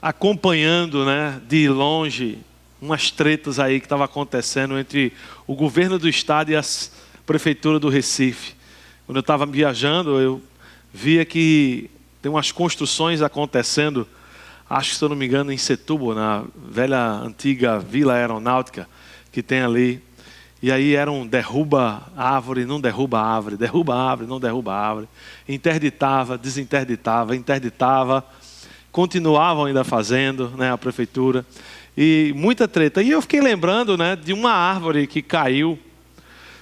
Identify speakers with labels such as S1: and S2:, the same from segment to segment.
S1: acompanhando, né, de longe umas tretas aí que estavam acontecendo entre o governo do estado e a prefeitura do Recife. Quando eu estava viajando, eu via que tem umas construções acontecendo, acho que, se eu não me engano, em Setúbal, na velha antiga Vila Aeronáutica que tem ali. E aí era um derruba árvore, não derruba árvore, não derruba árvore. Interditava, desinterditava, interditava. Continuavam ainda fazendo, né, a prefeitura. E muita treta. E eu fiquei lembrando, né, de uma árvore que caiu,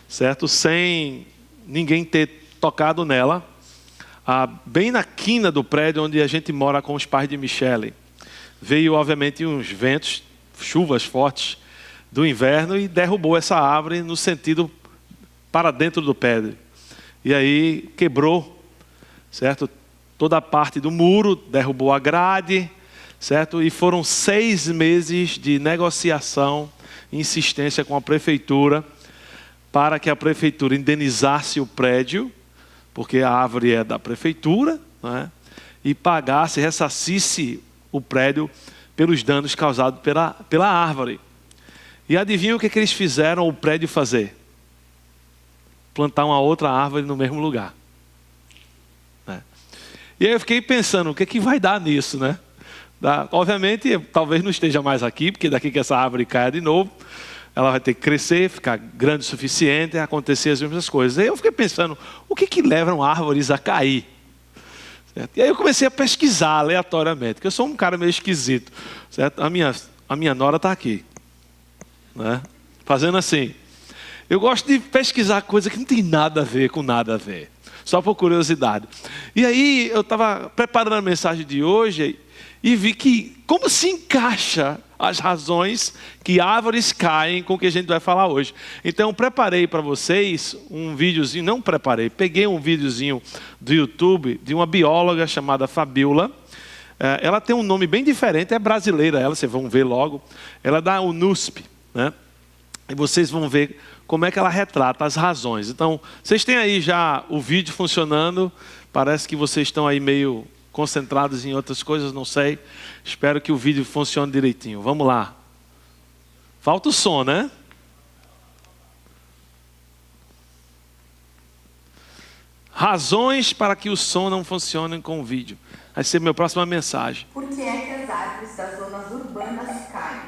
S1: certo? Sem ninguém ter tocado nela. Bem na quina do prédio onde a gente mora com os pais de Michele. Veio, obviamente, uns ventos, chuvas fortes do inverno e derrubou essa árvore no sentido para dentro do prédio. E aí quebrou, certo? Toda a parte do muro, derrubou a grade, certo? E foram 6 meses de negociação, insistência com a prefeitura, para que a prefeitura indenizasse o prédio, porque a árvore é da prefeitura, né? E pagasse, ressarcisse o prédio pelos danos causados pela árvore. E adivinha o que eles fizeram o prédio fazer? Plantar uma outra árvore no mesmo lugar. Né? E aí eu fiquei pensando, o que é que vai dar nisso, né? Obviamente, talvez não esteja mais aqui, porque daqui que essa árvore caia de novo, ela vai ter que crescer, ficar grande o suficiente, acontecer as mesmas coisas. Aí eu fiquei pensando, o que que levam árvores a cair? Certo? E aí eu comecei a pesquisar aleatoriamente, porque eu sou um cara meio esquisito. Certo? A minha nora está aqui. Né? Fazendo assim. Eu gosto de pesquisar coisa que não tem nada a ver com nada a ver. Só por curiosidade. E aí eu estava preparando a mensagem de hoje e vi que como se encaixa as razões que árvores caem com o que a gente vai falar hoje. Então eu preparei para vocês um videozinho, não preparei, peguei um videozinho do YouTube de uma bióloga chamada Fabiola. Ela tem um nome bem diferente, é brasileira, vocês vão ver logo. Ela é da UNUSP, né? E vocês vão ver como é que ela retrata as razões. Então, vocês têm aí já o vídeo funcionando. Parece que vocês estão aí meio concentrados em outras coisas, não sei. Espero que o vídeo funcione direitinho. Vamos lá. Falta o som, né? Razões para que o som não funcione com o vídeo. Vai ser minha próxima mensagem.
S2: Por que é que as árvores das zonas urbanas caem?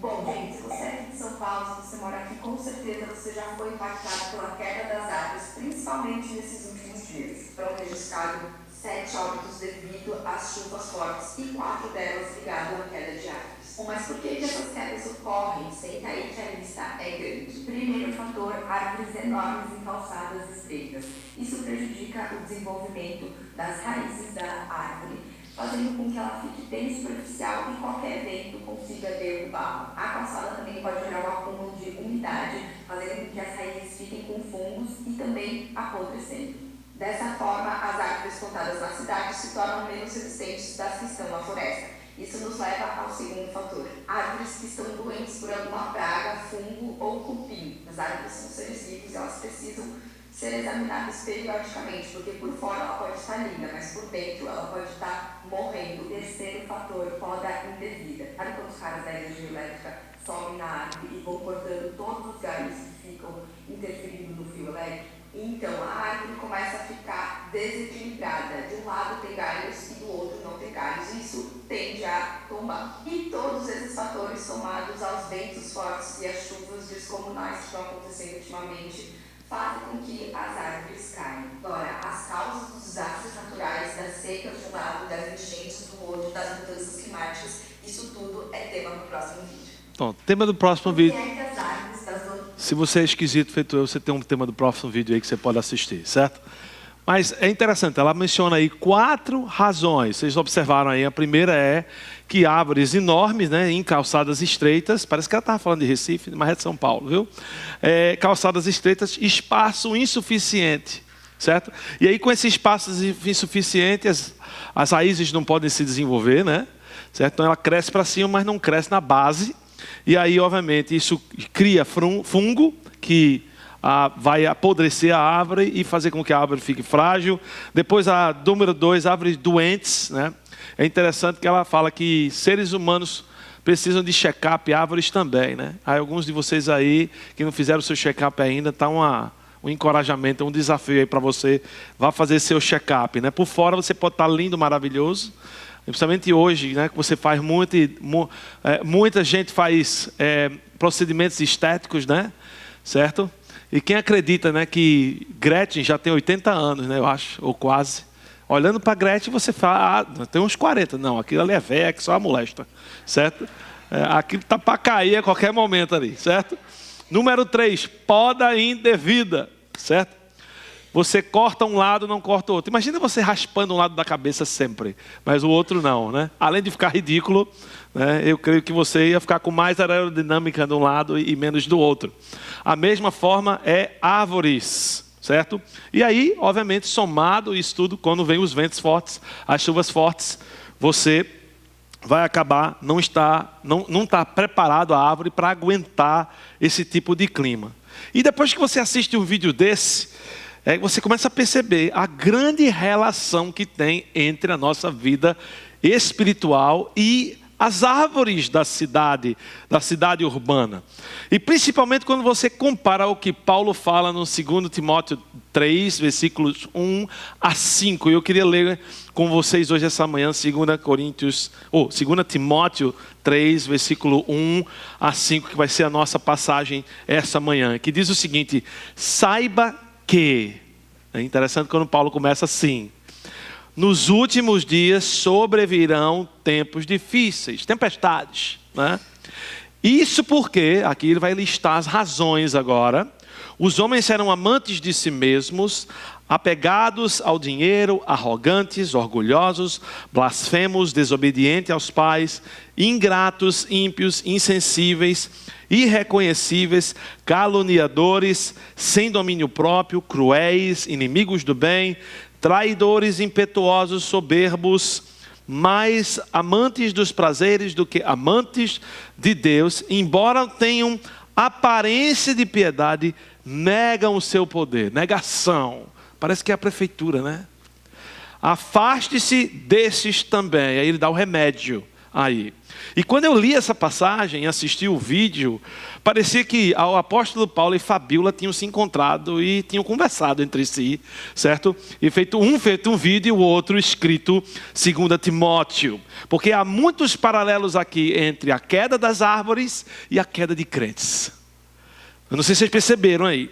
S2: Bom, gente, se você é aqui de São Paulo, se você mora aqui, com certeza você já foi impactado pela queda das árvores, principalmente nesses últimos dias. Foram registrados 7 óbitos devido às chuvas fortes e 4 delas ligadas à queda de árvores. Bom, mas por que essas quedas ocorrem? Senta aí que a lista é grande. Primeiro fator, árvores enormes em calçadas estreitas. Isso prejudica o desenvolvimento das raízes da árvore, fazendo com que ela fique bem superficial e qualquer vento consiga derrubá-la. A calçada também pode gerar um acúmulo de umidade, fazendo com que as raízes fiquem com fungos e também apodrecendo. Dessa forma, as árvores plantadas na cidade se tornam menos resistentes das que estão na floresta. Isso nos leva ao segundo fator. Árvores que estão doentes por alguma praga, fungo ou cupim. As árvores são seres vivos e elas precisam ser examinadas periodicamente, porque por fora ela pode estar linda, mas por dentro ela pode estar morrendo. Terceiro fator, poda indevida. Sabe quando os caras da energia elétrica sobem na árvore e vão cortando todos os galhos que ficam interferindo no fio elétrico? Então, a árvore começa a ficar desequilibrada. De um lado tem galhos e do outro não tem galhos. Isso tende a tombar. E todos esses fatores, somados aos ventos fortes e às chuvas descomunais que estão acontecendo ultimamente, fazem com que as árvores caiam. Agora, as causas dos desastres naturais, das secas de um lado, das enchentes do outro, das mudanças climáticas, isso tudo é tema do próximo vídeo.
S1: Bom, tema do próximo vídeo.
S2: Por que é que as árvores das outras...
S1: Se você é esquisito feito eu, você tem um tema do próximo vídeo aí que você pode assistir, certo? Mas é interessante, ela menciona aí 4 razões. Vocês observaram aí, a primeira é que árvores enormes, né, em calçadas estreitas, parece que ela estava falando de Recife, mas é de São Paulo, viu? Calçadas estreitas, espaço insuficiente, certo? E aí com esse espaço insuficiente, as raízes não podem se desenvolver, né? Certo? Então ela cresce para cima, mas não cresce na base. E aí, obviamente, isso cria fungo que vai apodrecer a árvore e fazer com que a árvore fique frágil. Depois, a número 2, árvores doentes, né? é interessante que ela fala que seres humanos precisam de check-up, árvores também, né? Aí alguns de vocês aí que não fizeram o seu check-up ainda, tá um encorajamento, um desafio aí para você, vá fazer seu check-up, né? Por fora você pode estar lindo, maravilhoso, principalmente hoje, né? Que você faz muita gente faz procedimentos estéticos, né? Certo? E quem acredita, né, que Gretchen já tem 80 anos, né? Eu acho, ou quase. Olhando para Gretchen, você fala, tem uns 40. Não, aquilo ali é velha, que só a molesta. Certo? Aquilo está para cair a qualquer momento ali. Certo? Número 3, poda indevida. Certo? Você corta um lado, não corta o outro. Imagina você raspando um lado da cabeça sempre, mas o outro não, né? Além de ficar ridículo, né, eu creio que você ia ficar com mais aerodinâmica de um lado e menos do outro. A mesma forma é árvores. Certo? E aí, obviamente, somado isso tudo, quando vem os ventos fortes, as chuvas fortes, você vai acabar não está preparado a árvore para aguentar esse tipo de clima. E depois que você assiste um vídeo desse, você começa a perceber a grande relação que tem entre a nossa vida espiritual e as árvores da cidade urbana. E principalmente quando você compara o que Paulo fala no 2 Timóteo 3, versículos 1 a 5. Eu queria ler com vocês hoje essa manhã 2 Timóteo 3, versículo 1 a 5, que vai ser a nossa passagem essa manhã, que diz o seguinte: saiba que, é interessante quando Paulo começa assim: nos últimos dias sobrevirão tempos difíceis, tempestades, né? Isso porque, aqui ele vai listar as razões agora. Os homens serão amantes de si mesmos, apegados ao dinheiro, arrogantes, orgulhosos, blasfemos, desobedientes aos pais, ingratos, ímpios, insensíveis, irreconhecíveis, caluniadores, sem domínio próprio, cruéis, inimigos do bem, traidores, impetuosos, soberbos, mais amantes dos prazeres do que amantes de Deus, embora tenham aparência de piedade, negam o seu poder. Negação. Parece que é a prefeitura, né? Afaste-se desses também. Aí ele dá o remédio aí. E quando eu li essa passagem, assisti o vídeo, parecia que o apóstolo Paulo e Fabíola tinham se encontrado e tinham conversado entre si, certo? E feito um vídeo e o outro escrito 2 Timóteo. Porque há muitos paralelos aqui entre a queda das árvores e a queda de crentes. Eu não sei se vocês perceberam aí.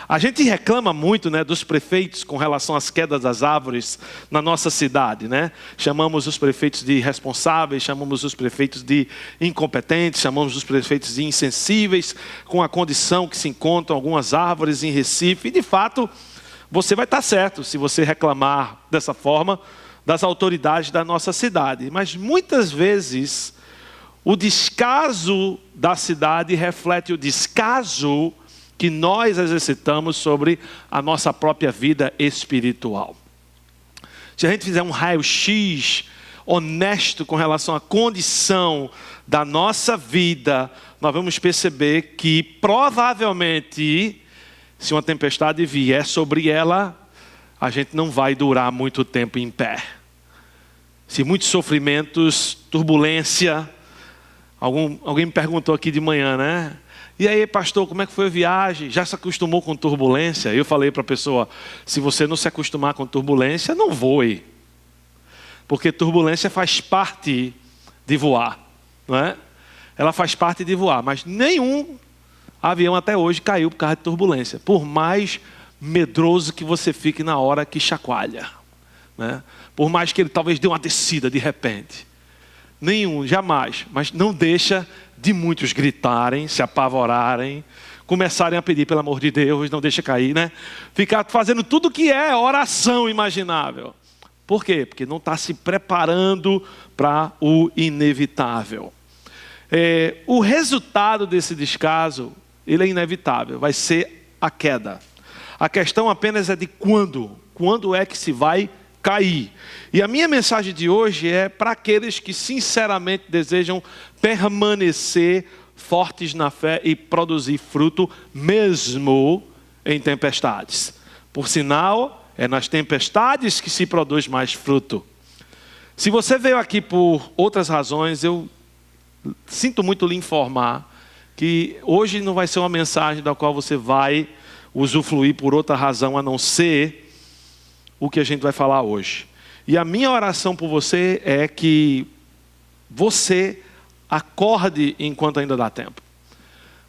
S1: A gente reclama muito, né, dos prefeitos com relação às quedas das árvores na nossa cidade, né? Chamamos os prefeitos de irresponsáveis, chamamos os prefeitos de incompetentes, chamamos os prefeitos de insensíveis com a condição que se encontram algumas árvores em Recife. E de fato, você vai estar certo se você reclamar dessa forma das autoridades da nossa cidade. Mas muitas vezes o descaso da cidade reflete o descaso que nós exercitamos sobre a nossa própria vida espiritual. Se a gente fizer um raio-x honesto com relação à condição da nossa vida, nós vamos perceber que provavelmente, se uma tempestade vier sobre ela, a gente não vai durar muito tempo em pé. Se muitos sofrimentos, turbulência, alguém me perguntou aqui de manhã, né? E aí, pastor, como é que foi a viagem? Já se acostumou com turbulência? Eu falei para a pessoa, se você não se acostumar com turbulência, não voe. Porque turbulência faz parte de voar, não é? Ela faz parte de voar, mas nenhum avião até hoje caiu por causa de turbulência. Por mais medroso que você fique na hora que chacoalha, né? Por mais que ele talvez dê uma descida de repente. Nenhum, jamais. Mas não deixa de muitos gritarem, se apavorarem, começarem a pedir pelo amor de Deus, não deixa cair, né? Ficar fazendo tudo que é oração imaginável. Por quê? Porque não está se preparando para o inevitável. O resultado desse descaso, ele é inevitável, vai ser a queda. A questão apenas é de quando. Quando é que se vai cair? E a minha mensagem de hoje é para aqueles que sinceramente desejam permanecer fortes na fé e produzir fruto mesmo em tempestades. Por sinal, é nas tempestades que se produz mais fruto. Se você veio aqui por outras razões, eu sinto muito lhe informar que hoje não vai ser uma mensagem da qual você vai usufruir por outra razão a não ser o que a gente vai falar hoje. E a minha oração por você é que você acorde enquanto ainda dá tempo.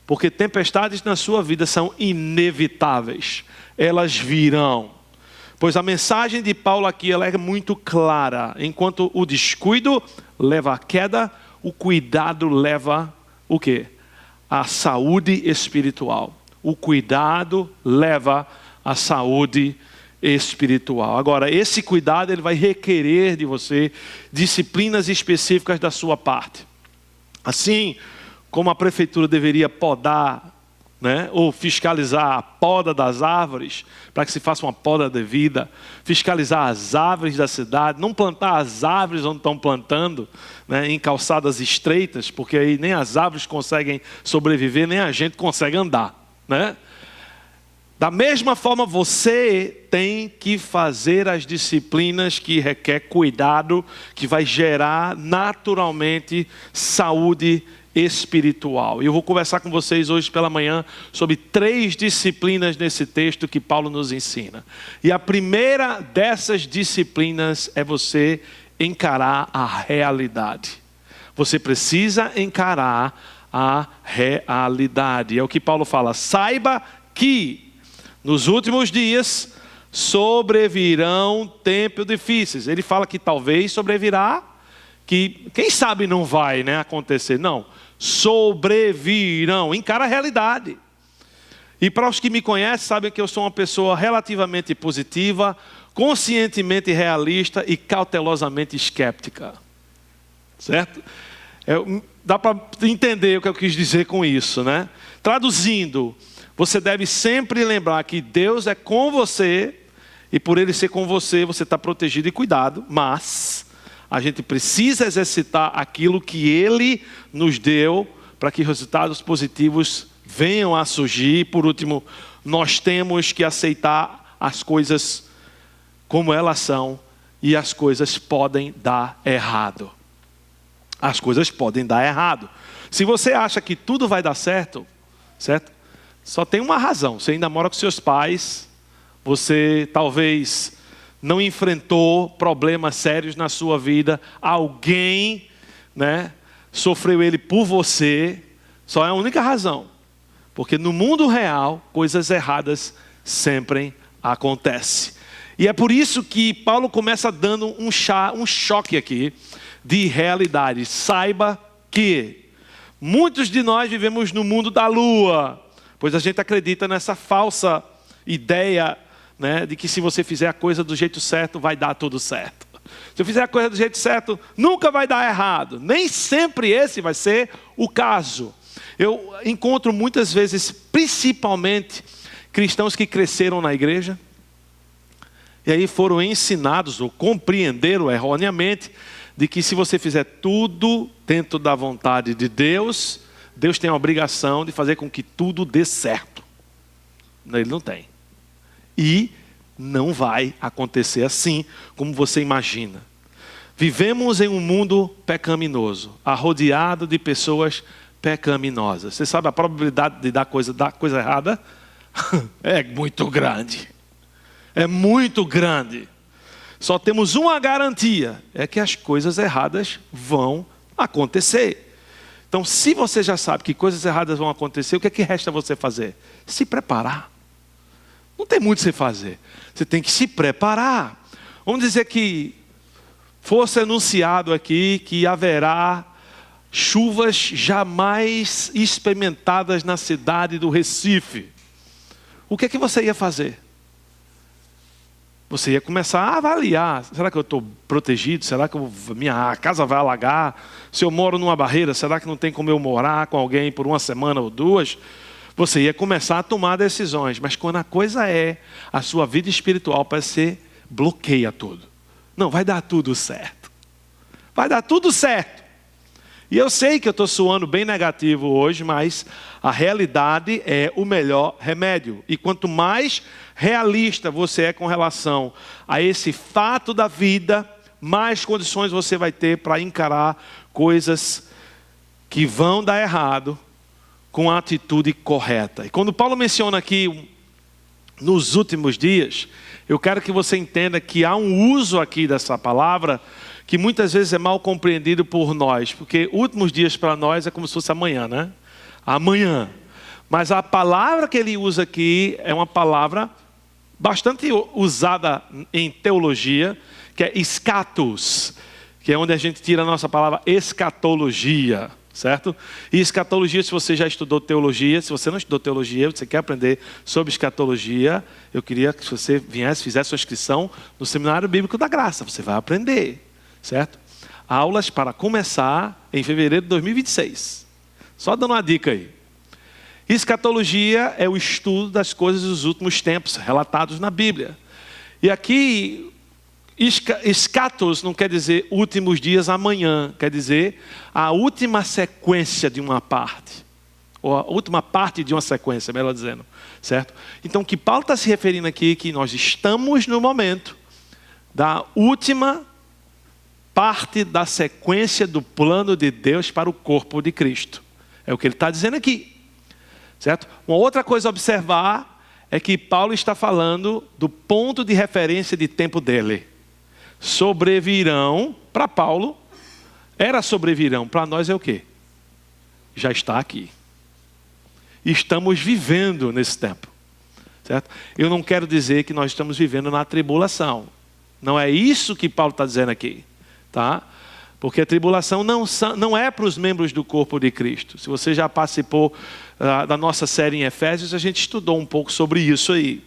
S1: Porque tempestades na sua vida são inevitáveis. Elas virão. Pois a mensagem de Paulo aqui ela é muito clara. Enquanto o descuido leva à queda, o cuidado leva o quê? A saúde espiritual. O cuidado leva à saúde espiritual. Agora, esse cuidado ele vai requerer de você disciplinas específicas da sua parte. Assim como a prefeitura deveria podar, né, ou fiscalizar a poda das árvores, para que se faça uma poda devida, fiscalizar as árvores da cidade, não plantar as árvores onde estão plantando, né, em calçadas estreitas, porque aí nem as árvores conseguem sobreviver, nem a gente consegue andar, né? Da mesma forma, você tem que fazer as disciplinas que requer cuidado, que vai gerar naturalmente saúde espiritual. E eu vou conversar com vocês hoje pela manhã sobre 3 disciplinas nesse texto que Paulo nos ensina. E a primeira dessas disciplinas é você encarar a realidade. Você precisa encarar a realidade. É o que Paulo fala. Saiba que nos últimos dias sobrevirão tempos difíceis. Ele fala que talvez sobrevirá, que quem sabe não vai, né, acontecer. Não, sobrevirão. Encara a realidade. E para os que me conhecem, sabem que eu sou uma pessoa relativamente positiva, conscientemente realista e cautelosamente escéptica. Certo? Dá para entender o que eu quis dizer com isso, né? Traduzindo, você deve sempre lembrar que Deus é com você, e por Ele ser com você, você está protegido e cuidado, mas a gente precisa exercitar aquilo que Ele nos deu, para que resultados positivos venham a surgir. E por último, nós temos que aceitar as coisas como elas são, e as coisas podem dar errado. As coisas podem dar errado. Se você acha que tudo vai dar certo, certo? Só tem uma razão. Você ainda mora com seus pais, você talvez não enfrentou problemas sérios na sua vida, alguém, né, sofreu ele por você, só é a única razão. Porque no mundo real, coisas erradas sempre acontecem. E é por isso que Paulo começa dando um choque aqui de realidade. Saiba que muitos de nós vivemos no mundo da lua, pois a gente acredita nessa falsa ideia, né, de que se você fizer a coisa do jeito certo, vai dar tudo certo. Se eu fizer a coisa do jeito certo, nunca vai dar errado. Nem sempre esse vai ser o caso. Eu encontro muitas vezes, principalmente, cristãos que cresceram na igreja, e aí foram ensinados ou compreenderam erroneamente, de que se você fizer tudo dentro da vontade de Deus, Deus tem a obrigação de fazer com que tudo dê certo. Ele não tem. E não vai acontecer assim como você imagina. Vivemos em um mundo pecaminoso, arrodeado de pessoas pecaminosas. Você sabe a probabilidade de dar coisa errada? É muito grande. É muito grande. Só temos uma garantia, é que as coisas erradas vão acontecer. Então, se você já sabe que coisas erradas vão acontecer, o que é que resta você fazer? Se preparar. Não tem muito o que você fazer. Você tem que se preparar. Vamos dizer que fosse anunciado aqui que haverá chuvas jamais experimentadas na cidade do Recife. O que é que você ia fazer? Você ia começar a avaliar. Será que eu estou protegido? Será que minha casa vai alagar? Se eu moro numa barreira, será que não tem como eu morar com alguém por uma semana ou 2? Você ia começar a tomar decisões. Mas quando a coisa é a sua vida espiritual, parece que você bloqueia tudo. Não, vai dar tudo certo. Vai dar tudo certo. E eu sei que eu estou soando bem negativo hoje, mas a realidade é o melhor remédio. E quanto mais realista você é com relação a esse fato da vida, mais condições você vai ter para encarar coisas que vão dar errado com a atitude correta. E quando Paulo menciona aqui nos últimos dias, eu quero que você entenda que há um uso aqui dessa palavra que muitas vezes é mal compreendido por nós, porque últimos dias para nós é como se fosse amanhã, né? Amanhã. Mas a palavra que ele usa aqui é uma palavra bastante usada em teologia, que é escatos, que é onde a gente tira a nossa palavra escatologia, certo? E escatologia, se você já estudou teologia, se você não estudou teologia, você quer aprender sobre escatologia, eu queria que você viesse, fizesse sua inscrição no Seminário Bíblico da Graça, você vai aprender, certo? Aulas para começar em fevereiro de 2026. Só dando uma dica aí. Escatologia é o estudo das coisas dos últimos tempos, relatados na Bíblia. E aqui, escatos não quer dizer últimos dias amanhã, quer dizer a última sequência de uma parte. Ou a última parte de uma sequência, melhor dizendo. Certo? Então, o que Paulo está se referindo aqui é que nós estamos no momento da última parte da sequência do plano de Deus para o corpo de Cristo. É o que ele está dizendo aqui. Certo? Uma outra coisa a observar é que Paulo está falando do ponto de referência de tempo dele. Sobrevirão, para Paulo, era sobrevirão, para nós é o quê? Já está aqui. Estamos vivendo nesse tempo. Certo? Eu não quero dizer que nós estamos vivendo na tribulação. Não é isso que Paulo está dizendo aqui. Tá? Porque a tribulação não é para os membros do corpo de Cristo. Se você já participou da nossa série em Efésios, a gente estudou um pouco sobre isso aí.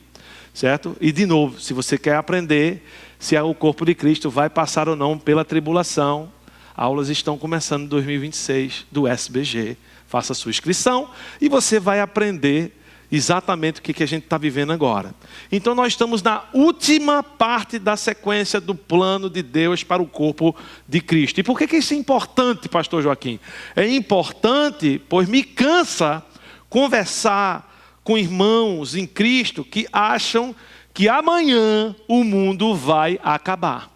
S1: Certo? E de novo, se você quer aprender se o corpo de Cristo vai passar ou não pela tribulação, aulas estão começando em 2026 do SBG. Faça a sua inscrição e você vai aprender exatamente o que a gente está vivendo agora. Então nós estamos na última parte da sequência do plano de Deus para o corpo de Cristo. E por que isso é importante, pastor Joaquim? É importante, pois me cansa conversar com irmãos em Cristo que acham que amanhã o mundo vai acabar.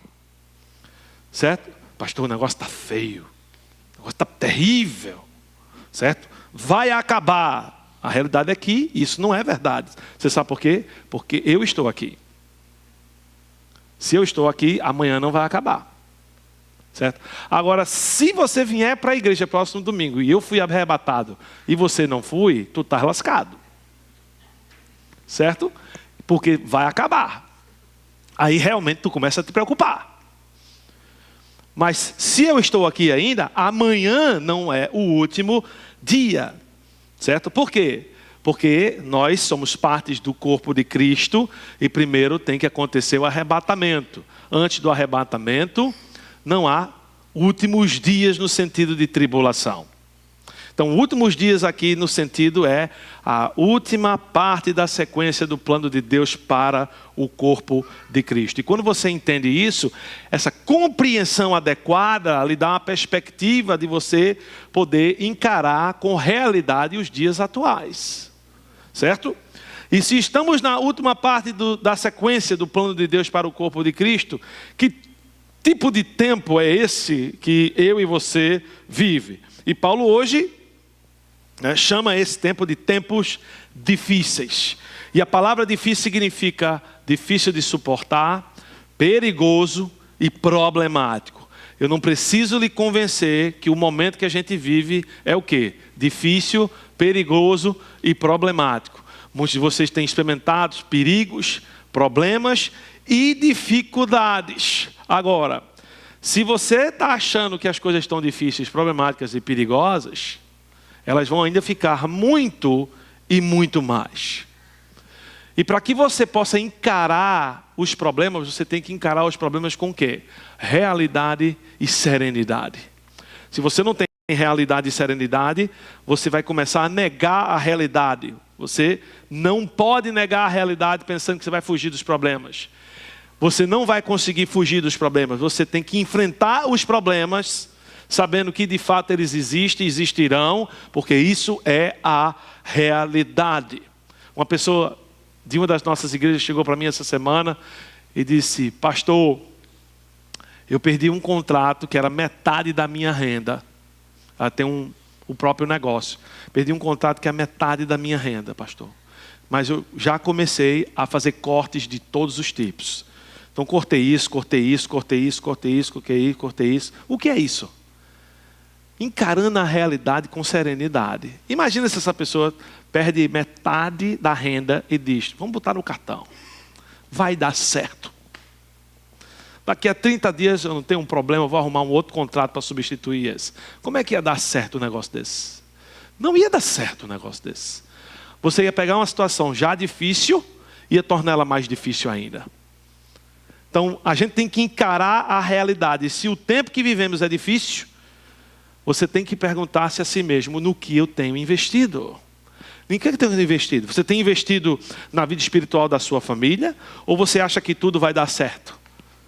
S1: Certo? Pastor, o negócio está feio. O negócio está terrível. Certo? Vai acabar. A realidade é que isso não é verdade. Você sabe por quê? Porque eu estou aqui. Se eu estou aqui, amanhã não vai acabar. Certo? Agora, se você vier para a igreja próximo domingo e eu fui arrebatado e você não foi, tu está lascado. Certo? Porque vai acabar. Aí realmente tu começa a te preocupar. Mas se eu estou aqui ainda, amanhã não é o último dia. Certo? Por quê? Porque nós somos partes do corpo de Cristo e primeiro tem que acontecer o arrebatamento. Antes do arrebatamento, não há últimos dias no sentido de tribulação. Então, últimos dias aqui no sentido é a última parte da sequência do plano de Deus para o corpo de Cristo. E quando você entende isso, essa compreensão adequada lhe dá uma perspectiva de você poder encarar com realidade os dias atuais. Certo? E se estamos na última parte da sequência do plano de Deus para o corpo de Cristo, que tipo de tempo é esse que eu e você vive? E Paulo hoje chama esse tempo de tempos difíceis. E a palavra difícil significa difícil de suportar, perigoso e problemático. Eu não preciso lhe convencer que o momento que a gente vive é o quê? Difícil, perigoso e problemático. Muitos de vocês têm experimentado perigos, problemas e dificuldades. Agora, se você está achando que as coisas estão difíceis, problemáticas e perigosas, elas vão ainda ficar muito e muito mais. E para que você possa encarar os problemas, você tem que encarar os problemas com o quê? Realidade e serenidade. Se você não tem realidade e serenidade, você vai começar a negar a realidade. Você não pode negar a realidade pensando que você vai fugir dos problemas. Você não vai conseguir fugir dos problemas. Você tem que enfrentar os problemas sabendo que de fato eles existem, existirão, porque isso é a realidade. Uma pessoa de uma das nossas igrejas chegou para mim essa semana e disse: pastor, Eu perdi um contrato que era metade da minha renda. Ela tem o próprio negócio. Perdi um contrato que é metade da minha renda, pastor. Mas eu já comecei a fazer cortes de todos os tipos. Então cortei isso. O que é isso? Encarando a realidade com serenidade. Imagina se essa pessoa perde metade da renda e diz, vamos botar no cartão. Vai dar certo. Daqui a 30 dias eu não tenho um problema, eu vou arrumar um outro contrato para substituir esse. Como é que ia dar certo um negócio desse? Não ia dar certo um negócio desse. Você ia pegar uma situação já difícil e ia torná-la mais difícil ainda. Então, a gente tem que encarar a realidade. Se o tempo que vivemos é difícil, você tem que perguntar-se a si mesmo, no que eu tenho investido? Em que eu tenho investido? Você tem investido na vida espiritual da sua família? Ou você acha que tudo vai dar certo?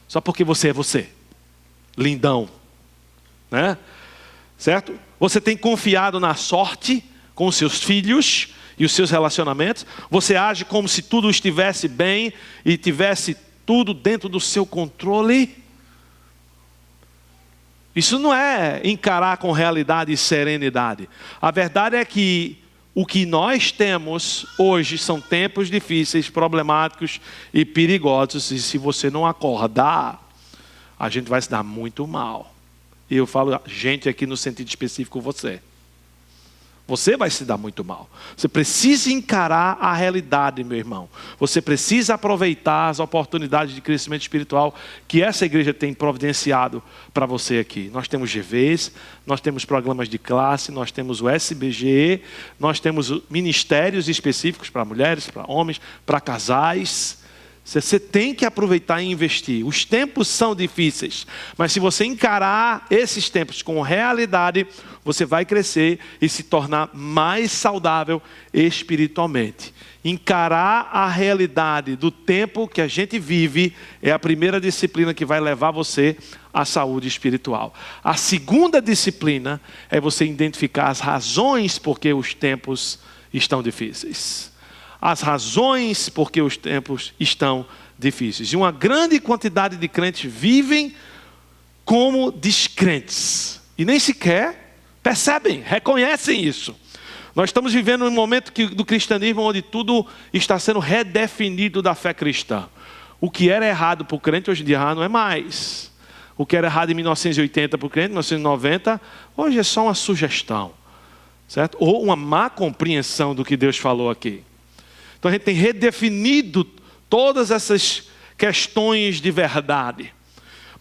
S1: Só porque você é você. Lindão. Né? Certo? Você tem confiado na sorte com os seus filhos e os seus relacionamentos? Você age como se tudo estivesse bem e tivesse tudo dentro do seu controle? Isso não é encarar com realidade e serenidade. A verdade é que o que nós temos hoje são tempos difíceis, problemáticos e perigosos. E se você não acordar, a gente vai se dar muito mal. E eu falo gente aqui no sentido específico você. Você vai se dar muito mal. Você precisa encarar a realidade, meu irmão. Você precisa aproveitar as oportunidades de crescimento espiritual que essa igreja tem providenciado para você aqui. Nós temos GVs, nós temos programas de classe, nós temos o SBG, nós temos ministérios específicos para mulheres, para homens, para casais. Você tem que aproveitar e investir. Os tempos são difíceis, mas se você encarar esses tempos com realidade, você vai crescer e se tornar mais saudável espiritualmente. Encarar a realidade do tempo que a gente vive é a primeira disciplina que vai levar você à saúde espiritual. A segunda disciplina é você identificar as razões por que os tempos estão difíceis. As razões por que os tempos estão difíceis. E uma grande quantidade de crentes vivem como descrentes. E nem sequer percebem, reconhecem isso. Nós estamos vivendo um momento do cristianismo onde tudo está sendo redefinido da fé cristã. O que era errado para o crente, hoje em dia não é mais. O que era errado em 1980 para o crente, em 1990, hoje é só uma sugestão. Certo? Ou uma má compreensão do que Deus falou aqui. Então a gente tem redefinido todas essas questões de verdade.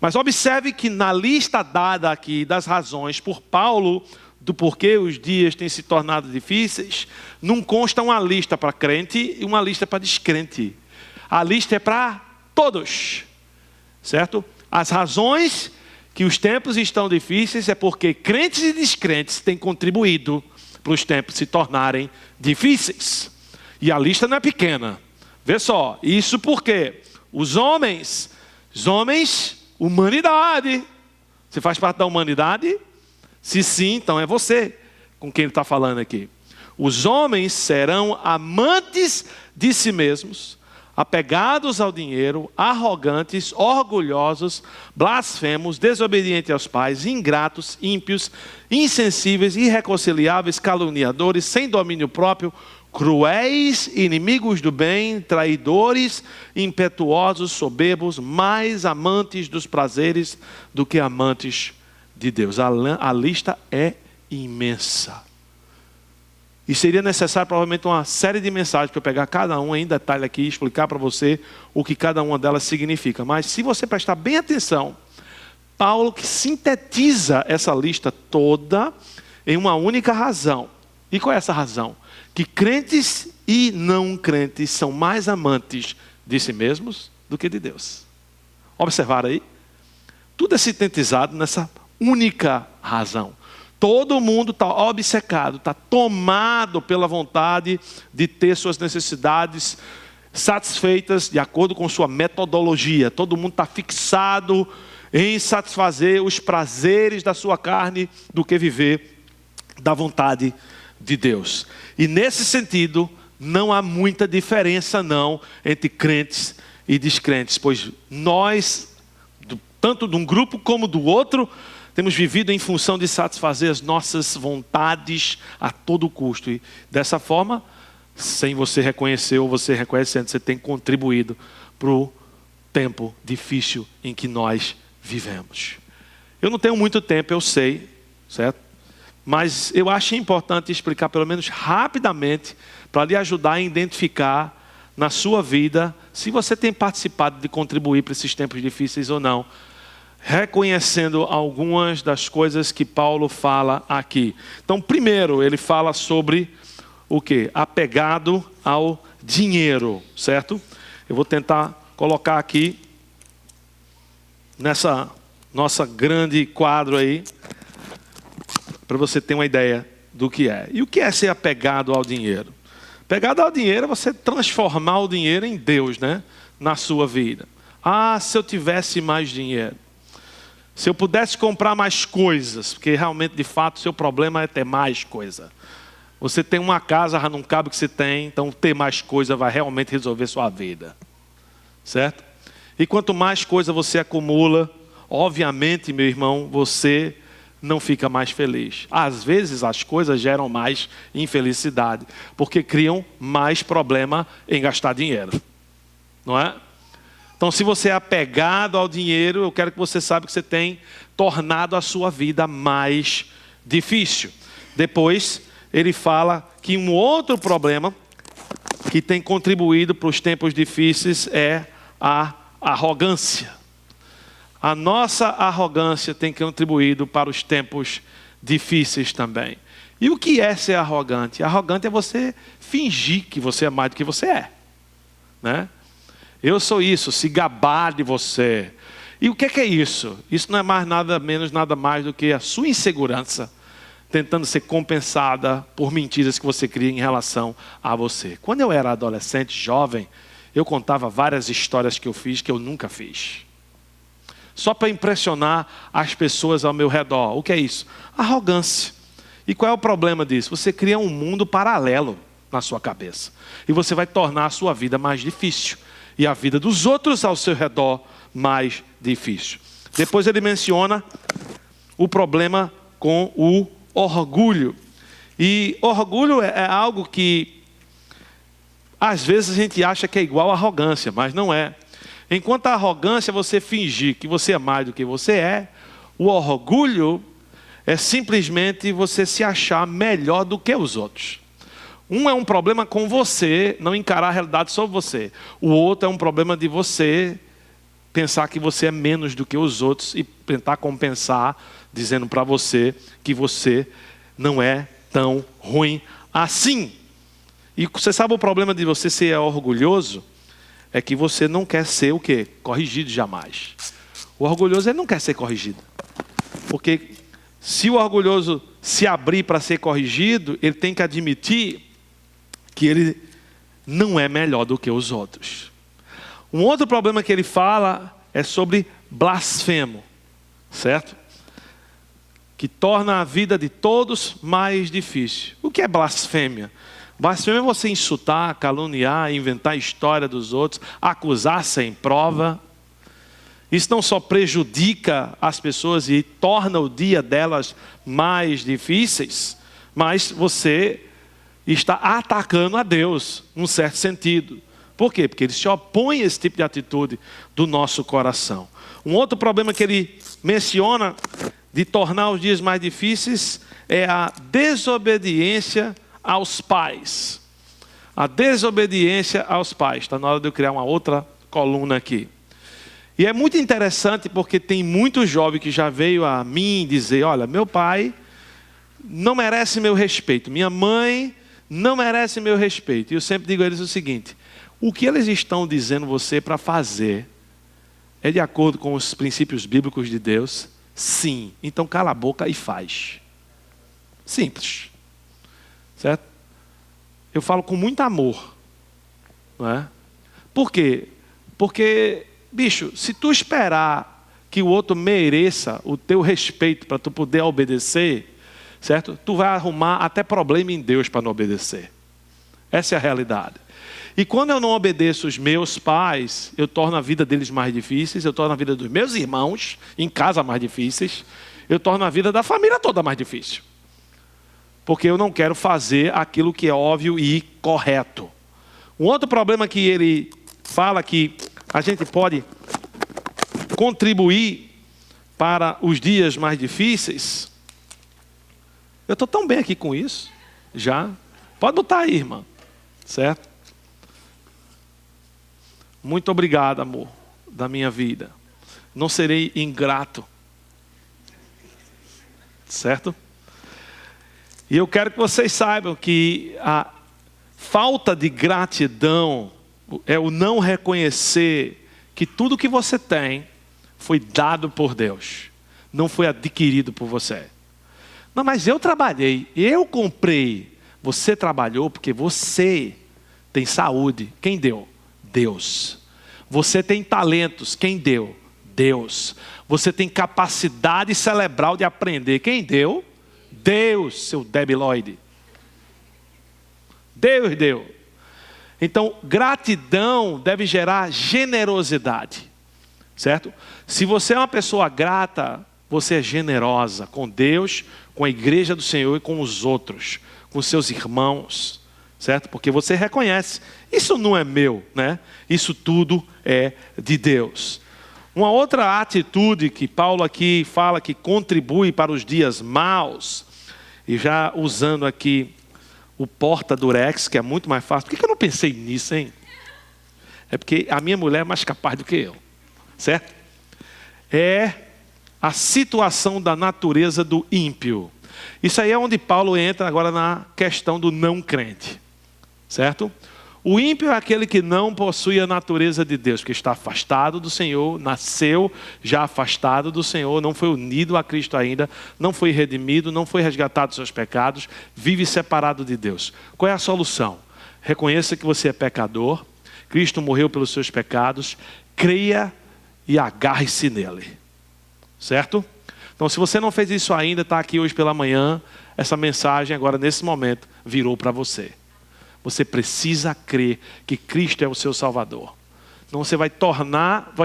S1: Mas observe que na lista dada aqui das razões por Paulo, do porquê os dias têm se tornado difíceis, não consta uma lista para crente e uma lista para descrente. A lista é para todos. Certo? As razões que os tempos estão difíceis é porque crentes e descrentes têm contribuído para os tempos se tornarem difíceis. E a lista não é pequena. Vê só, isso porque os homens, humanidade. Você faz parte da humanidade? Se sim, então é você com quem ele está falando aqui. Os homens serão amantes de si mesmos, apegados ao dinheiro, arrogantes, orgulhosos, blasfemos, desobedientes aos pais, ingratos, ímpios, insensíveis, irreconciliáveis, caluniadores, sem domínio próprio, cruéis, inimigos do bem, traidores, impetuosos, soberbos, mais amantes dos prazeres do que amantes de Deus. A lista é imensa. E seria necessário provavelmente uma série de mensagens para eu pegar cada uma em detalhe aqui e explicar para você o que cada uma delas significa. Mas se você prestar bem atenção, Paulo que sintetiza essa lista toda em uma única razão. E qual é essa razão? Que crentes e não crentes são mais amantes de si mesmos do que de Deus. Observaram aí? Tudo é sintetizado nessa única razão. Todo mundo está obcecado, está tomado pela vontade de ter suas necessidades satisfeitas de acordo com sua metodologia. Todo mundo está fixado em satisfazer os prazeres da sua carne do que viver da vontade de Deus. E nesse sentido, não há muita diferença não entre crentes e descrentes, pois nós, tanto de um grupo como do outro, temos vivido em função de satisfazer as nossas vontades a todo custo. E dessa forma, sem você reconhecer ou você reconhecendo, você tem contribuído para o tempo difícil em que nós vivemos. Eu não tenho muito tempo, eu sei, certo? Mas eu acho importante explicar, pelo menos rapidamente, para lhe ajudar a identificar na sua vida se você tem participado de contribuir para esses tempos difíceis ou não, reconhecendo algumas das coisas que Paulo fala aqui. Então, primeiro, ele fala sobre o quê? Apegado ao dinheiro, certo? Eu vou tentar colocar aqui, nessa nossa grande quadro aí, para você ter uma ideia do que é. E o que é ser apegado ao dinheiro? Apegado ao dinheiro é você transformar o dinheiro em Deus, né? Na sua vida. Ah, se eu tivesse mais dinheiro. Se eu pudesse comprar mais coisas, porque realmente, de fato, o seu problema é ter mais coisa. Você tem uma casa, já não cabe o que você tem, então ter mais coisa vai realmente resolver sua vida. Certo? E quanto mais coisa você acumula, obviamente, meu irmão, você não fica mais feliz. Às vezes as coisas geram mais infelicidade, porque criam mais problema em gastar dinheiro. Não é? Então, se você é apegado ao dinheiro, eu quero que você saiba que você tem tornado a sua vida mais difícil. Depois, ele fala que um outro problema que tem contribuído para os tempos difíceis é a arrogância. A nossa arrogância tem contribuído para os tempos difíceis também. E o que é ser arrogante? Arrogante é você fingir que você é mais do que você é, né? Eu sou isso, se gabar de você. E o que é isso? Isso não é mais nada menos, nada mais do que a sua insegurança tentando ser compensada por mentiras que você cria em relação a você. Quando eu era adolescente, jovem, eu contava várias histórias que eu fiz que eu nunca fiz. Só para impressionar as pessoas ao meu redor. O que é isso? Arrogância. E qual é o problema disso? Você cria um mundo paralelo na sua cabeça. E você vai tornar a sua vida mais difícil. E a vida dos outros ao seu redor mais difícil. Depois ele menciona o problema com o orgulho. E orgulho é algo que às vezes a gente acha que é igual à arrogância, mas não é. Enquanto a arrogância é você fingir que você é mais do que você é, o orgulho é simplesmente você se achar melhor do que os outros. Um é um problema com você, não encarar a realidade sobre você. O outro é um problema de você pensar que você é menos do que os outros e tentar compensar, dizendo para você que você não é tão ruim assim. E você sabe o problema de você ser orgulhoso? É que você não quer ser o quê? Corrigido jamais. O orgulhoso, ele não quer ser corrigido. Porque se o orgulhoso se abrir para ser corrigido, ele tem que admitir que ele não é melhor do que os outros. Um outro problema que ele fala é sobre blasfemo, certo? Que torna a vida de todos mais difícil. O que é blasfêmia? Blasfêmia é você insultar, caluniar, inventar a história dos outros, acusar sem prova. Isso não só prejudica as pessoas e torna o dia delas mais difíceis, mas você está atacando a Deus, num certo sentido. Por quê? Porque ele se opõe a esse tipo de atitude do nosso coração. Um outro problema que ele menciona de tornar os dias mais difíceis é a desobediência aos pais. A desobediência aos pais. Está na hora de eu criar uma outra coluna aqui. E é muito interessante porque tem muito jovem que já veio a mim dizer, olha, meu pai não merece meu respeito, minha mãe não merece meu respeito. E eu sempre digo a eles o seguinte, o que eles estão dizendo você para fazer é de acordo com os princípios bíblicos de Deus? Sim. Então cala a boca e faz. Simples. Certo? Eu falo com muito amor. Não é? Por quê? Porque, bicho, se tu esperar que o outro mereça o teu respeito para tu poder obedecer, certo? Tu vai arrumar até problema em Deus para não obedecer. Essa é a realidade. E quando eu não obedeço os meus pais, eu torno a vida deles mais difíceis, eu torno a vida dos meus irmãos em casa mais difíceis, eu torno a vida da família toda mais difícil. Porque eu não quero fazer aquilo que é óbvio e correto. Um outro problema que ele fala que a gente pode contribuir para os dias mais difíceis. Eu estou tão bem aqui com isso, já. Pode botar aí, irmã. Certo? Muito obrigado, amor, da minha vida. Não serei ingrato. Certo? E eu quero que vocês saibam que a falta de gratidão é o não reconhecer que tudo que você tem foi dado por Deus, não foi adquirido por você. Não, mas eu trabalhei, eu comprei. Você trabalhou porque você tem saúde. Quem deu? Deus. Você tem talentos. Quem deu? Deus. Você tem capacidade cerebral de aprender. Quem deu? Deus, seu debilóide. Deus deu. Então, gratidão deve gerar generosidade. Certo? Se você é uma pessoa grata, você é generosa com Deus, com a igreja do Senhor e com os outros, com seus irmãos, certo? Porque você reconhece, isso não é meu, né? Isso tudo é de Deus. Uma outra atitude que Paulo aqui fala que contribui para os dias maus, e já usando aqui o porta-durex, que é muito mais fácil. Por que eu não pensei nisso, hein? É porque a minha mulher é mais capaz do que eu, certo? É a situação da natureza do ímpio. Isso aí é onde Paulo entra agora na questão do não crente, certo? O ímpio é aquele que não possui a natureza de Deus, que está afastado do Senhor, nasceu já afastado do Senhor, não foi unido a Cristo ainda, não foi redimido, não foi resgatado dos seus pecados, vive separado de Deus. Qual é a solução? Reconheça que você é pecador, Cristo morreu pelos seus pecados, creia e agarre-se nele. Certo? Então, se você não fez isso ainda, está aqui hoje pela manhã, essa mensagem agora, nesse momento, virou para você. Você precisa crer que Cristo é o seu Salvador. Então, você vai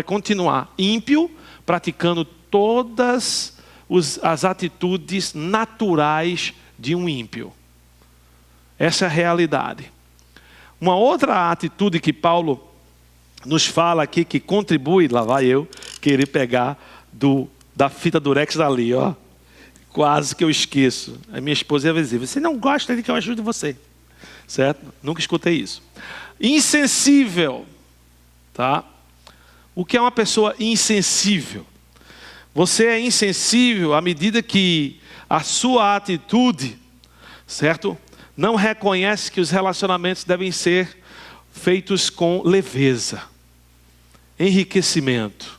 S1: continuar ímpio, praticando todas as atitudes naturais de um ímpio. Essa é a realidade. Uma outra atitude que Paulo nos fala aqui, que contribui, lá vai eu querer pegar da fita durex ali, ó. Quase que eu esqueço. A minha esposa ia dizer, você não gosta de que eu ajude você. Certo? Nunca escutei isso. Insensível. Tá? O que é uma pessoa insensível? Você é insensível à medida que a sua atitude, certo? Não reconhece que os relacionamentos devem ser feitos com leveza, enriquecimento,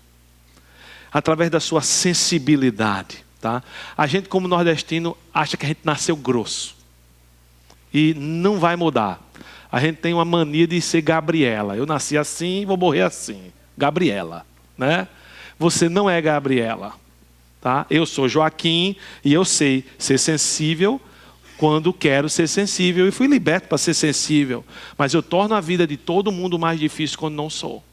S1: através da sua sensibilidade. Tá? A gente, como nordestino, acha que a gente nasceu grosso. E não vai mudar. A gente tem uma mania de ser Gabriela. Eu nasci assim e vou morrer assim. Gabriela. Né? Você não é Gabriela. Tá? Eu sou Joaquim e eu sei ser sensível quando quero ser sensível. E fui liberto para ser sensível. Mas eu torno a vida de todo mundo mais difícil quando não sou.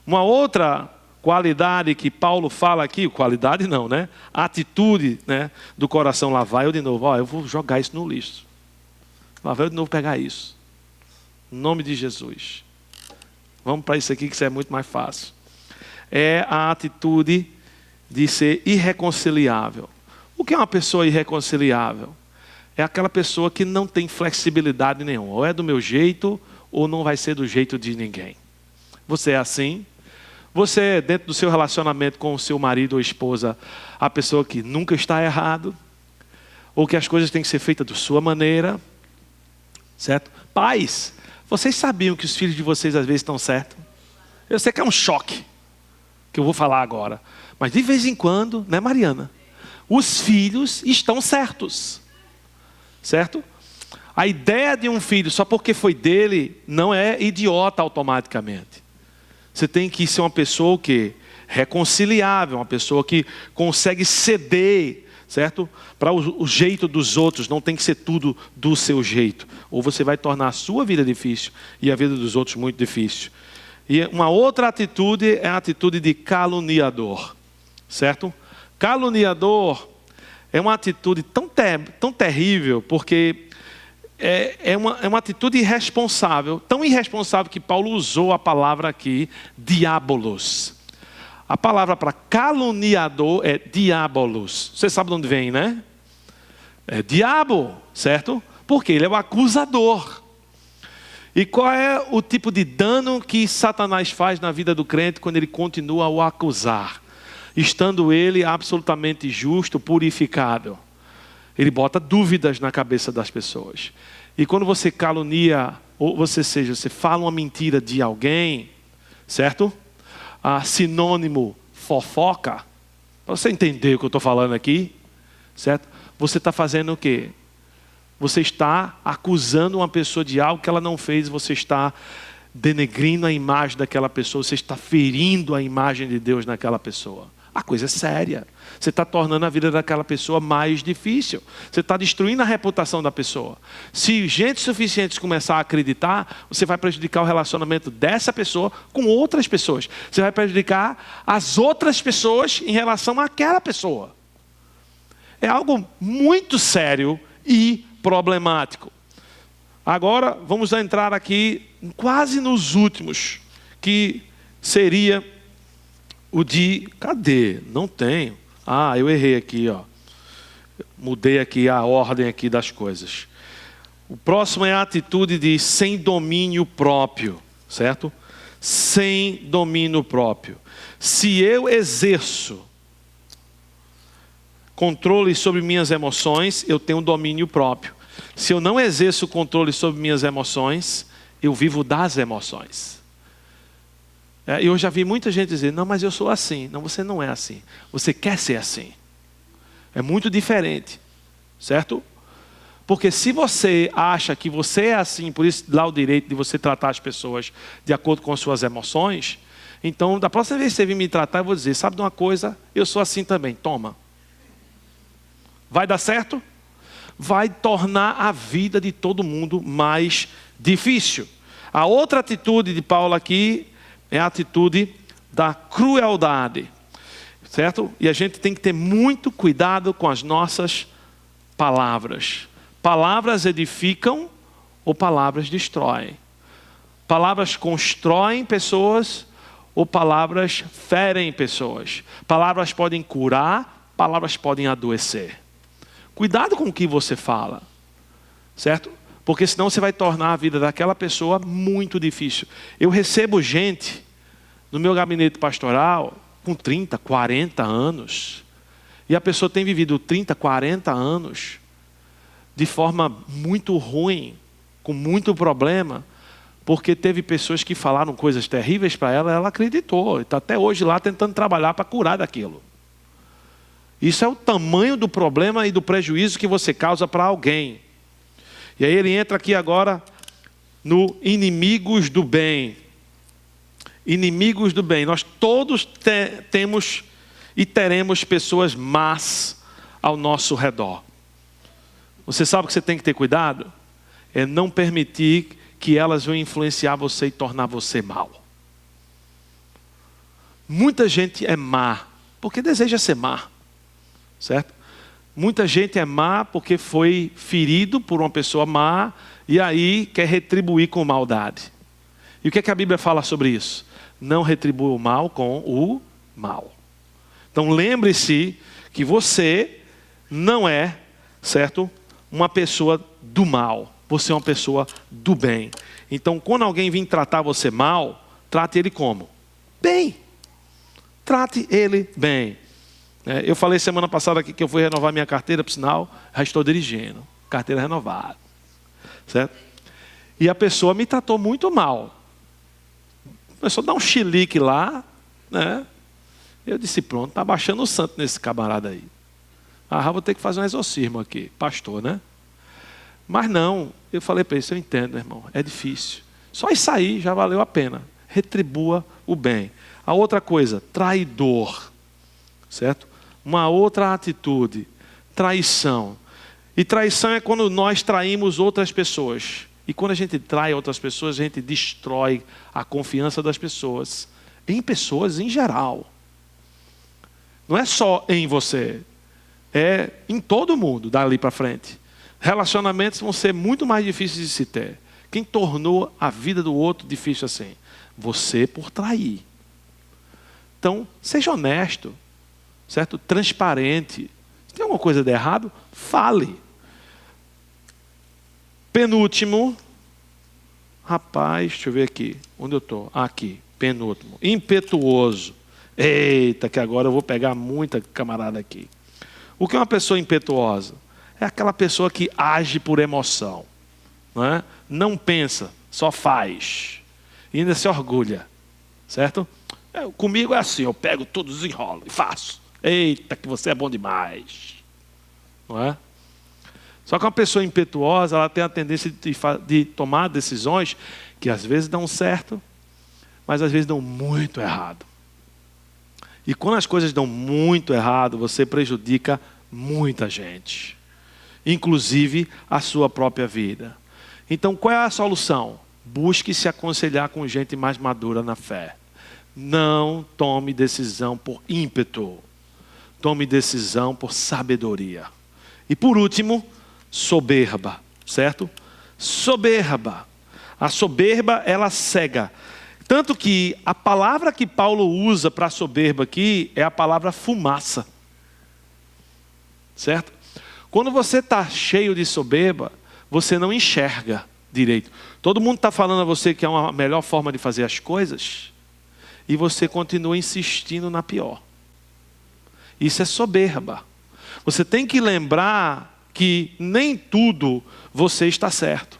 S1: Uma outra qualidade que Paulo fala aqui, qualidade não, né? Atitude, né, do coração, lá vai eu de novo. Eu vou jogar isso no lixo. Lá vai eu de novo pegar isso. Em nome de Jesus. Vamos para isso aqui que isso é muito mais fácil. É a atitude de ser irreconciliável. O que é uma pessoa irreconciliável? É aquela pessoa que não tem flexibilidade nenhuma. Ou é do meu jeito, ou não vai ser do jeito de ninguém. Você é assim? Você, dentro do seu relacionamento com o seu marido ou esposa, a pessoa que nunca está errado? Ou que as coisas têm que ser feitas da sua maneira? Certo? Pais, vocês sabiam que os filhos de vocês às vezes estão certos? Eu sei que é um choque, que eu vou falar agora. Mas de vez em quando, né, Mariana? Os filhos estão certos. Certo? A ideia de um filho, só porque foi dele, não é idiota automaticamente. Você tem que ser uma pessoa que reconciliável, uma pessoa que consegue ceder, certo? Para o jeito dos outros, não tem que ser tudo do seu jeito. Ou você vai tornar a sua vida difícil e a vida dos outros muito difícil. E uma outra atitude é a atitude de caluniador, certo? Caluniador é uma atitude tão terrível, porque é uma atitude irresponsável, tão irresponsável que Paulo usou a palavra aqui, diabolos. A palavra para caluniador é diabolos. Você sabe de onde vem, né? É diabo, certo? Porque ele é o acusador. E qual é o tipo de dano que Satanás faz na vida do crente quando ele continua a o acusar? Estando ele absolutamente justo, purificado. Ele bota dúvidas na cabeça das pessoas. E quando você calunia, ou você fala uma mentira de alguém, certo? Sinônimo fofoca, para você entender o que eu estou falando aqui, certo? Você está fazendo o quê? Você está acusando uma pessoa de algo que ela não fez, você está denegrindo a imagem daquela pessoa, você está ferindo a imagem de Deus naquela pessoa. A coisa é séria. Você está tornando a vida daquela pessoa mais difícil. Você está destruindo a reputação da pessoa. Se gente suficiente começar a acreditar, você vai prejudicar o relacionamento dessa pessoa com outras pessoas. Você vai prejudicar as outras pessoas em relação àquela pessoa. É algo muito sério e problemático. Agora, vamos entrar aqui quase nos últimos, que seria o de... Cadê? Não tenho. Eu errei aqui, ó. Mudei aqui a ordem aqui das coisas. O próximo é a atitude de sem domínio próprio, certo? Sem domínio próprio. Se eu exerço controle sobre minhas emoções, eu tenho domínio próprio. Se eu não exerço controle sobre minhas emoções, eu vivo das emoções. Eu já vi muita gente dizer, não, mas eu sou assim. Não, você não é assim. Você quer ser assim. É muito diferente, certo? Porque se você acha que você é assim, por isso dá o direito de você tratar as pessoas de acordo com as suas emoções, então da próxima vez que você vir me tratar, eu vou dizer, sabe de uma coisa? Eu sou assim também, toma. Vai dar certo? Vai tornar a vida de todo mundo mais difícil. A outra atitude de Paulo aqui é a atitude da crueldade, certo? E a gente tem que ter muito cuidado com as nossas palavras. Palavras edificam ou palavras destroem. Palavras constroem pessoas ou palavras ferem pessoas. Palavras podem curar, palavras podem adoecer. Cuidado com o que você fala, certo? Porque senão você vai tornar a vida daquela pessoa muito difícil. Eu recebo gente no meu gabinete pastoral com 30, 40 anos. E a pessoa tem vivido 30, 40 anos de forma muito ruim, com muito problema, porque teve pessoas que falaram coisas terríveis para ela, ela acreditou. Está até hoje lá tentando trabalhar para curar daquilo. Isso é o tamanho do problema e do prejuízo que você causa para alguém. E aí ele entra aqui agora no inimigos do bem. Inimigos do bem. Nós todos temos e teremos pessoas más ao nosso redor. Você sabe o que você tem que ter cuidado? É não permitir que elas venham influenciar você e tornar você mal. Muita gente é má porque deseja ser má. Certo? Muita gente é má porque foi ferido por uma pessoa má e aí quer retribuir com maldade. E o que é que a Bíblia fala sobre isso? Não retribua o mal com o mal. Então lembre-se que você não é, certo, uma pessoa do mal. Você é uma pessoa do bem. Então quando alguém vir tratar você mal, trate ele como? Bem. Trate ele bem. Eu falei semana passada aqui que eu fui renovar minha carteira, por sinal, já estou dirigindo. Carteira renovada. Certo? E a pessoa me tratou muito mal. Começou a dar um chilique lá, né? Eu disse, pronto, está baixando o santo nesse camarada aí. Vou ter que fazer um exorcismo aqui, pastor, né? Mas não, eu falei para ele, eu entendo, irmão, é difícil. Só isso aí já valeu a pena. Retribua o bem. A outra coisa, traidor. Certo? Uma outra atitude, traição. E traição é quando nós traímos outras pessoas. E quando a gente trai outras pessoas, a gente destrói a confiança das pessoas. Em pessoas em geral. Não é só em você. É em todo mundo, dali para frente. Relacionamentos vão ser muito mais difíceis de se ter. Quem tornou a vida do outro difícil assim? Você por trair. Então, seja honesto, certo? Transparente. Se tem alguma coisa de errado, fale. Penúltimo. Rapaz, deixa eu ver aqui. Onde eu estou? Aqui, penúltimo. Impetuoso. Eita, que agora eu vou pegar muita camarada aqui. O que é uma pessoa impetuosa? É aquela pessoa que age por emoção. Não é? Não pensa, só faz. E ainda se orgulha. Certo? Comigo é assim, eu pego tudo, desenrolo e faço. Eita, que você é bom demais. Não é? Só que uma pessoa impetuosa, ela tem a tendência de tomar decisões que às vezes dão certo, mas às vezes dão muito errado. E quando as coisas dão muito errado, você prejudica muita gente. Inclusive a sua própria vida. Então, qual é a solução? Busque se aconselhar com gente mais madura na fé. Não tome decisão por ímpeto. Tome decisão por sabedoria. E por último, soberba, certo? Soberba. A soberba, ela cega. Tanto que a palavra que Paulo usa para soberba aqui é a palavra fumaça. Certo? Quando você está cheio de soberba, você não enxerga direito. Todo mundo está falando a você que é uma melhor forma de fazer as coisas, e você continua insistindo na pior. Isso é soberba. Você tem que lembrar que nem tudo você está certo.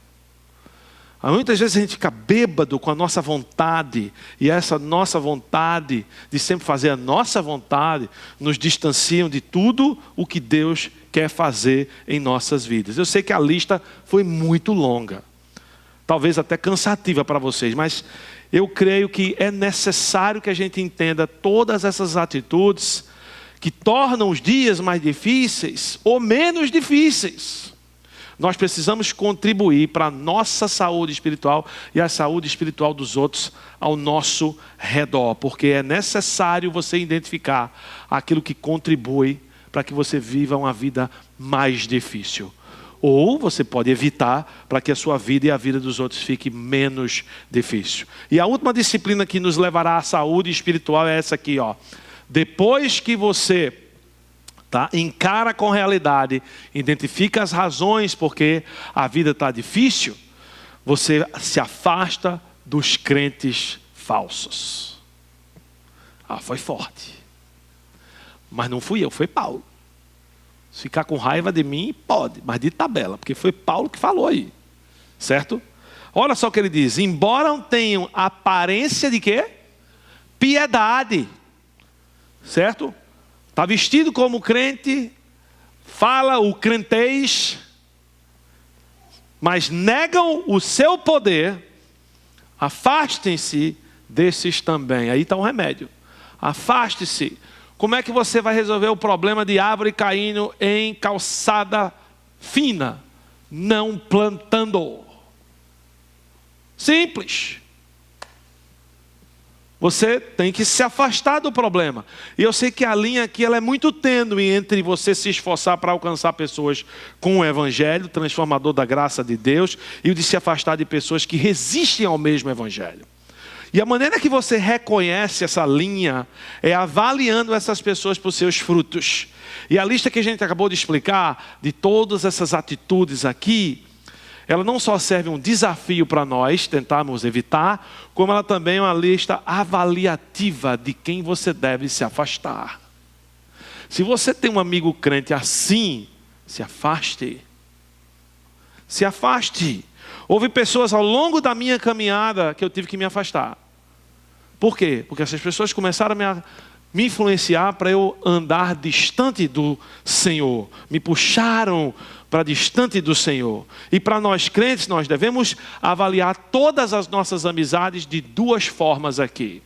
S1: Muitas vezes a gente fica bêbado com a nossa vontade, e essa nossa vontade de sempre fazer a nossa vontade nos distanciam de tudo o que Deus quer fazer em nossas vidas. Eu sei que a lista foi muito longa, talvez até cansativa para vocês, mas eu creio que é necessário que a gente entenda todas essas atitudes que tornam os dias mais difíceis ou menos difíceis. Nós precisamos contribuir para a nossa saúde espiritual e a saúde espiritual dos outros ao nosso redor, porque é necessário você identificar aquilo que contribui para que você viva uma vida mais difícil. Ou você pode evitar para que a sua vida e a vida dos outros fique menos difícil. E a última disciplina que nos levará à saúde espiritual é essa aqui, ó. Depois que você encara com realidade, identifica as razões porque a vida está difícil, você se afasta dos crentes falsos. Foi forte. Mas não fui eu, foi Paulo. Se ficar com raiva de mim, pode, mas de tabela, porque foi Paulo que falou aí. Certo? Olha só o que ele diz: embora tenham aparência de quê? Piedade. Certo? Está vestido como crente, fala o crentez, mas negam o seu poder. Afastem-se desses também. Aí está um remédio. Afaste-se. Como é que você vai resolver o problema de árvore caindo em calçada fina? Não plantando. Simples. Você tem que se afastar do problema. E eu sei que a linha aqui ela é muito tênue entre você se esforçar para alcançar pessoas com o evangelho transformador da graça de Deus e o de se afastar de pessoas que resistem ao mesmo evangelho. E a maneira que você reconhece essa linha é avaliando essas pessoas por seus frutos. E a lista que a gente acabou de explicar, de todas essas atitudes aqui, ela não só serve um desafio para nós tentarmos evitar, como ela também é uma lista avaliativa de quem você deve se afastar. Se você tem um amigo crente assim, se afaste. Se afaste. Houve pessoas ao longo da minha caminhada que eu tive que me afastar. Por quê? Porque essas pessoas começaram a me influenciar para eu andar distante do Senhor. Me puxaram para distante do Senhor. E para nós crentes, nós devemos avaliar todas as nossas amizades de duas formas aqui.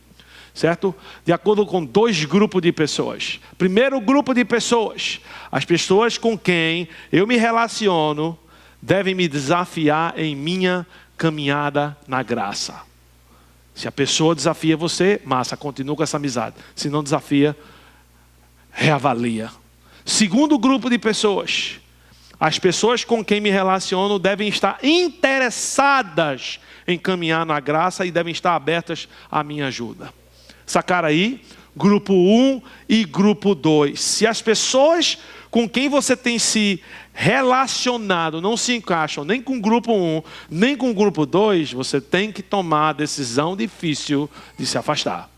S1: certo? De acordo com 2 grupos de pessoas. Primeiro grupo de pessoas, as pessoas com quem eu me relaciono devem me desafiar em minha caminhada na graça. Se a pessoa desafia você, massa, continua com essa amizade. Se não desafia, reavalia. Segundo grupo de pessoas, as pessoas com quem me relaciono devem estar interessadas em caminhar na graça e devem estar abertas à minha ajuda. Sacaram aí? Grupo 1 e grupo 2. Se as pessoas com quem você tem se relacionado não se encaixam nem com o grupo 1, nem com o grupo 2, você tem que tomar a decisão difícil de se afastar.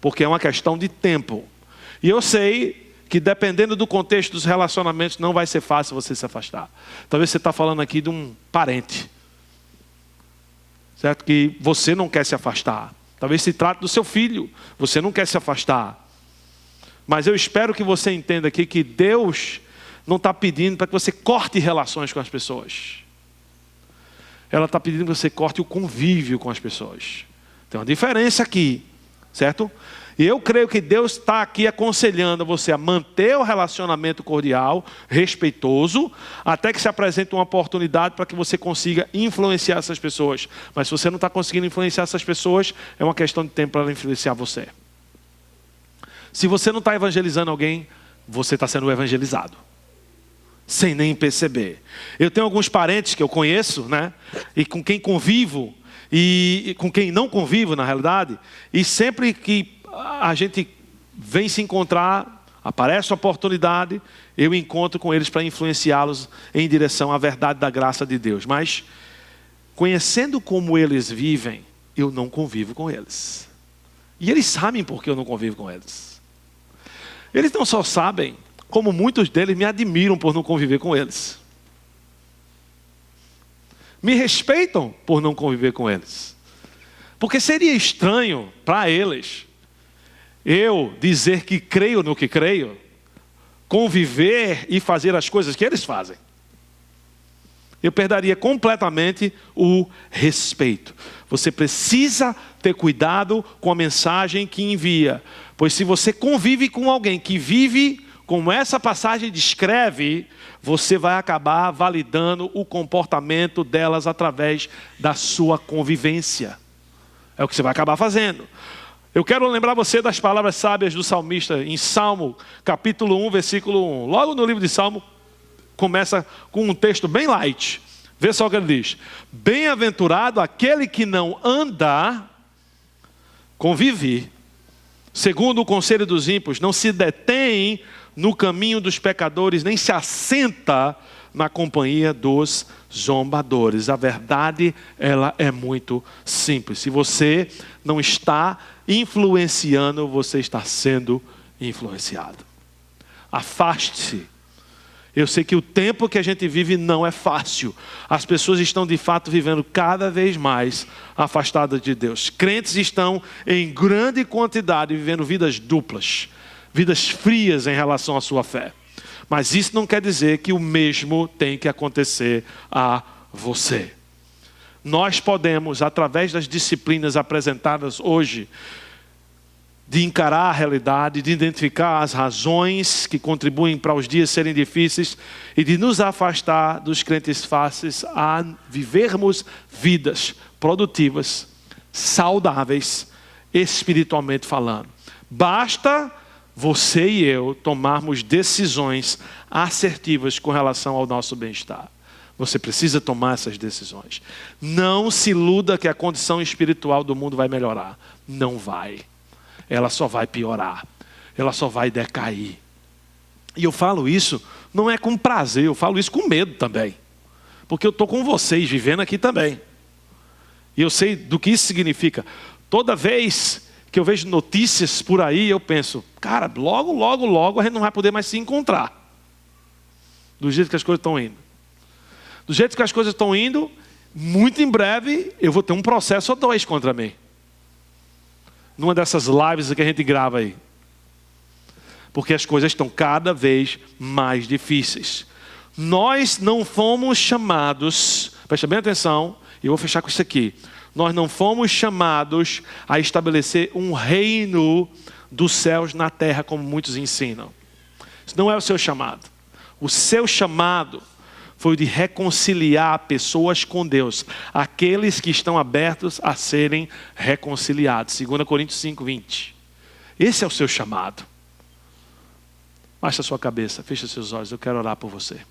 S1: Porque é uma questão de tempo. E eu sei que dependendo do contexto dos relacionamentos, não vai ser fácil você se afastar. Talvez você está falando aqui de um parente, certo? Que você não quer se afastar. Talvez se trate do seu filho, você não quer se afastar. Mas eu espero que você entenda aqui que Deus não está pedindo para que você corte relações com as pessoas. Ela está pedindo que você corte o convívio com as pessoas. Tem uma diferença aqui, certo? E eu creio que Deus está aqui aconselhando você a manter o relacionamento cordial, respeitoso, até que se apresente uma oportunidade para que você consiga influenciar essas pessoas. Mas se você não está conseguindo influenciar essas pessoas, é uma questão de tempo para ela influenciar você. Se você não está evangelizando alguém, você está sendo evangelizado, sem nem perceber. Eu tenho alguns parentes que eu conheço, né? E com quem convivo, e com quem não convivo, na realidade, e sempre que a gente vem se encontrar, aparece a oportunidade, eu encontro com eles para influenciá-los em direção à verdade da graça de Deus. Mas, conhecendo como eles vivem, eu não convivo com eles. E eles sabem por que eu não convivo com eles. Eles não só sabem, como muitos deles me admiram por não conviver com eles. Me respeitam por não conviver com eles. Porque seria estranho para eles eu dizer que creio no que creio, conviver e fazer as coisas que eles fazem. Eu perderia completamente o respeito. Você precisa ter cuidado com a mensagem que envia. Pois se você convive com alguém que vive como essa passagem descreve, você vai acabar validando o comportamento delas através da sua convivência. É o que você vai acabar fazendo. Eu quero lembrar você das palavras sábias do salmista em Salmo, capítulo 1, versículo 1. Logo no livro de Salmo, começa com um texto bem light. Vê só o que ele diz. Bem-aventurado aquele que não anda, convive, segundo o conselho dos ímpios, não se detém no caminho dos pecadores, nem se assenta na companhia dos zombadores. A verdade, ela é muito simples. Se você não está influenciando, você está sendo influenciado. Afaste-se. Eu sei que o tempo que a gente vive não é fácil. As pessoas estão de fato vivendo cada vez mais afastadas de Deus. Crentes estão em grande quantidade vivendo vidas duplas, vidas frias em relação à sua fé. Mas isso não quer dizer que o mesmo tem que acontecer a você. Nós podemos, através das disciplinas apresentadas hoje, de encarar a realidade, de identificar as razões que contribuem para os dias serem difíceis e de nos afastar dos crentes fáceis a vivermos vidas produtivas, saudáveis, espiritualmente falando. Basta você e eu tomarmos decisões assertivas com relação ao nosso bem-estar. Você precisa tomar essas decisões. Não se iluda que a condição espiritual do mundo vai melhorar. Não vai. Ela só vai piorar. Ela só vai decair. E eu falo isso, não é com prazer, eu falo isso com medo também. Porque eu estou com vocês, vivendo aqui também. E eu sei do que isso significa. Toda vez que eu vejo notícias por aí, eu penso, cara, logo a gente não vai poder mais se encontrar. Do jeito que as coisas estão indo. Do jeito que as coisas estão indo, muito em breve eu vou ter um processo ou 2 contra mim. Numa dessas lives que a gente grava aí. Porque as coisas estão cada vez mais difíceis. Nós não fomos chamados, presta bem atenção, e eu vou fechar com isso aqui. Nós não fomos chamados a estabelecer um reino dos céus na terra, como muitos ensinam. Isso não é o seu chamado. O seu chamado foi o de reconciliar pessoas com Deus, aqueles que estão abertos a serem reconciliados. 2 Coríntios 5:20. Esse é o seu chamado. Baixa a sua cabeça, fecha seus olhos, eu quero orar por você.